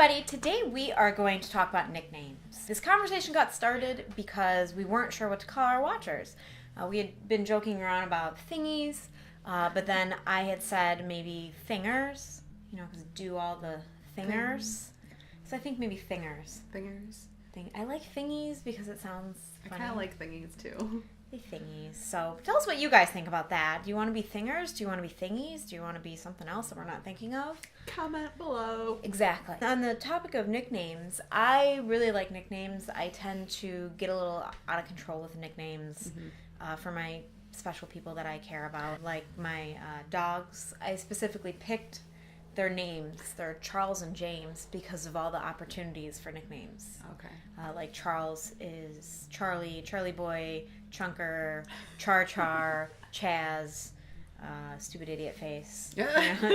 everybody. Today we are going to talk about nicknames. This conversation got started because we weren't sure what to call our watchers. We had been joking around about thingies, but then I had said maybe thingers, because do all the thingers. So I think maybe thingers. Thingers. I like thingies because it sounds funny. I kind of like thingies too. Thingies. So tell us what you guys think about that. Do you want to be thingers? Do you want to be thingies? Do you want to be something else that we're not thinking of? Comment below. Exactly. On the topic of nicknames, I really like nicknames. I tend to get a little out of control with nicknames for my special people that I care about. Like my dogs, I specifically picked their names. They're Charles and James because of all the opportunities for nicknames. Okay. Like Charles is Charlie, Charlie Boy, Chunker, Char Char, Chaz, Stupid Idiot Face.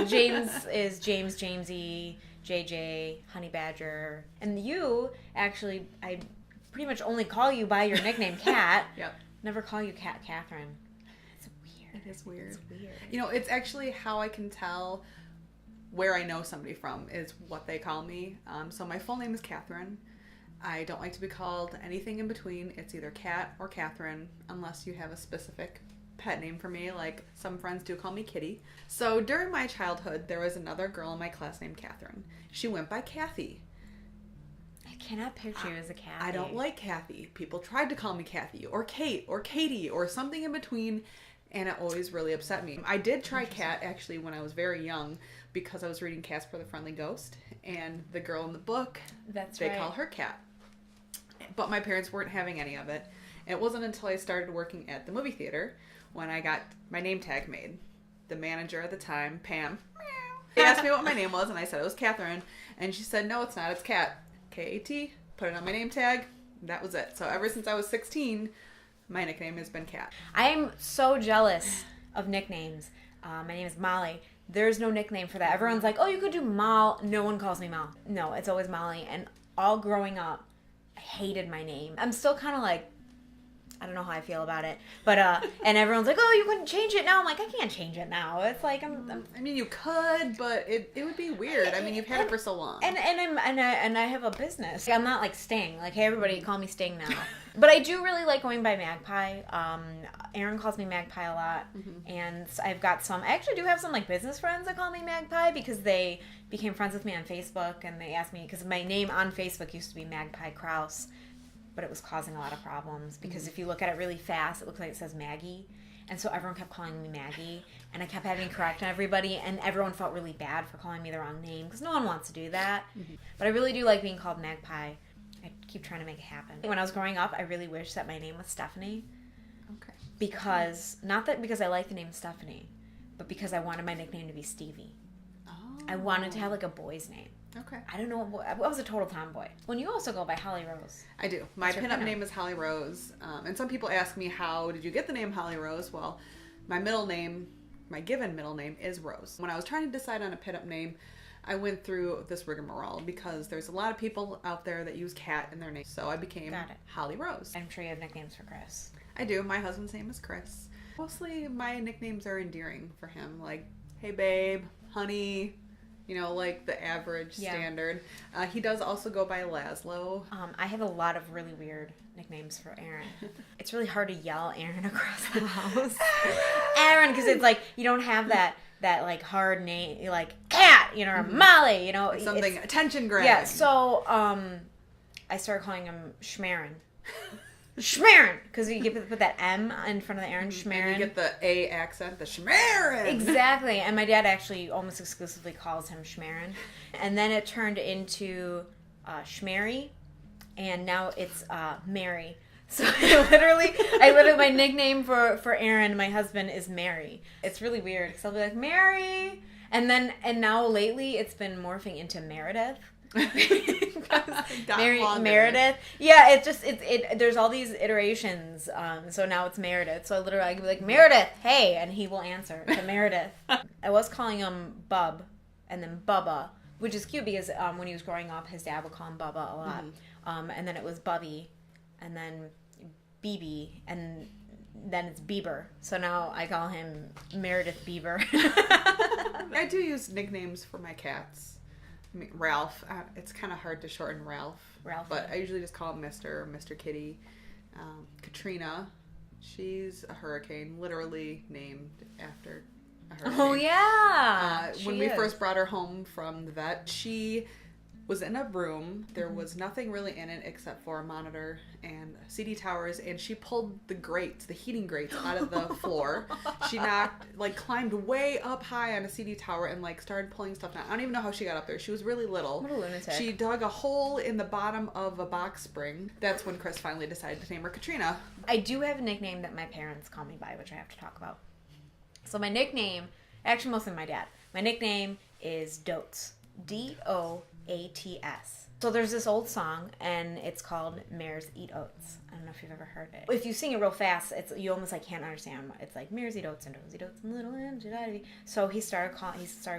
James is James, Jamesy, JJ, Honey Badger. And you, actually, I pretty much only call you by your nickname, Cat. Yep. Never call you Cat Catherine. It's weird. It is weird. It's weird. It's actually how I can tell where I know somebody from is what they call me. So my full name is Catherine. I don't like to be called anything in between. It's either Cat or Catherine, unless you have a specific pet name for me, like some friends do call me Kitty. So during my childhood, there was another girl in my class named Catherine. She went by Kathy. I cannot picture you as a Kathy. I don't like Kathy. People tried to call me Kathy or Kate or Katie or something in between, and it always really upset me. I did try Cat actually when I was very young because I was reading Casper the Friendly Ghost, and the girl in the book, they call her Cat. But my parents weren't having any of it. It wasn't until I started working at the movie theater when I got my name tag made. The manager at the time, Pam, they asked me what my name was, and I said it was Catherine, and she said, no, it's not, it's Cat. K-A-T, put it on my name tag. That was it. So ever since I was 16, my nickname has been Cat. I'm so jealous of nicknames. My name is Molly. There's no nickname for that. Everyone's like, oh, you could do Mal. No one calls me Mal. No, it's always Molly. And all growing up, I hated my name. I'm still kind of like, I don't know how I feel about it. But, and everyone's like, oh, you couldn't change it now. I'm like, I can't change it now. It's like, I mean, you could, but it would be weird. I mean, you've had it for so long. And I have a business. I'm not like Sting. Like, hey, everybody, call me Sting now. But I do really like going by Magpie. Aaron calls me Magpie a lot. And I've got I actually do have some like business friends that call me Magpie because they became friends with me on Facebook, and they asked me, because my name on Facebook used to be Magpie Kraus, but it was causing a lot of problems because if you look at it really fast, it looks like it says Maggie. And so everyone kept calling me Maggie, and I kept having to correct everybody, and everyone felt really bad for calling me the wrong name because no one wants to do that. But I really do like being called Magpie. I keep trying to make it happen. When I was growing up, I really wished that my name was Stephanie. Okay. Because, not that because I like the name Stephanie, but because I wanted my nickname to be Stevie. Oh. I wanted to have like a boy's name. Okay. I don't know. I was a total tomboy. When you also go by Holly Rose. I do. My pinup name is Holly Rose. And some people ask me, how did you get the name Holly Rose? Well, my given middle name is Rose. When I was trying to decide on a pinup name, I went through this rigmarole because there's a lot of people out there that use Cat in their name. So I became Holly Rose. I'm sure you have nicknames for Chris. I do. My husband's name is Chris. Mostly my nicknames are endearing for him. Like, hey babe, honey, like the average standard. He does also go by Laszlo. I have a lot of really weird nicknames for Aaron. It's really hard to yell Aaron across the house. Aaron, because it's like, you don't have that like hard name, like Cat, or Molly, Something attention grabbing. Yeah, so I started calling him Schmarin. Schmarin! Because you put that M in front of the Aaron, Schmarin. And you get the A accent, the Schmarin! Exactly, and my dad actually almost exclusively calls him Schmarin. And then it turned into Schmary, and now it's Mary. So I literally, my nickname for Aaron, my husband, is Mary. It's really weird, because I'll be like, Mary! And now lately, it's been morphing into Meredith. Meredith. Yeah, there's all these iterations. So now it's Meredith. So I can be like, Meredith, hey, and he will answer to Meredith. I was calling him Bub and then Bubba, which is cute because when he was growing up, his dad would call him Bubba a lot. And then it was Bubby, and then BB, and then it's Bieber. So now I call him Meredith Bieber. I do use nicknames for my cats. I mean, Ralph. It's kind of hard to shorten Ralph. Ralph. But I usually just call him Mr. Kitty. Katrina. She's a hurricane, literally named after a hurricane. Oh, yeah. When we first brought her home from the vet, she was in a room. There was nothing really in it except for a monitor and CD towers, and she pulled the grates, the heating grates, out of the floor. She climbed way up high on a CD tower and started pulling stuff down. I don't even know how she got up there. She was really little. What a lunatic. She dug a hole in the bottom of a box spring. That's when Chris finally decided to name her Katrina. I do have a nickname that my parents call me by, which I have to talk about. So my nickname, actually mostly my dad, my nickname is Dotes. Doats. So there's this old song, and it's called Mares Eat Oats. I don't know if you've ever heard it. If you sing it real fast, you almost can't understand. It's like Mares eat oats and dozy dotes and little lambs. So he started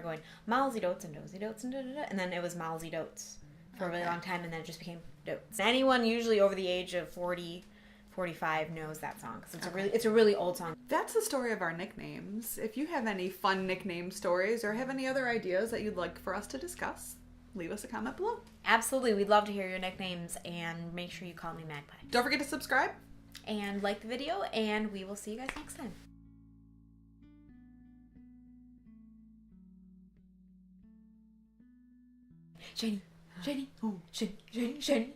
going Miles eat oats and dozy dotes and da-da-da. And then it was Miles eat oats for a really long time, and then it just became Dotes. Anyone usually over the age of 40, 45 knows that song because it's a really old song. That's the story of our nicknames. If you have any fun nickname stories or have any other ideas that you'd like for us to discuss, leave us a comment below. Absolutely. We'd love to hear your nicknames, and make sure you call me Magpie. Don't forget to subscribe. And like the video, and we will see you guys next time. Shiny. Oh. Shiny.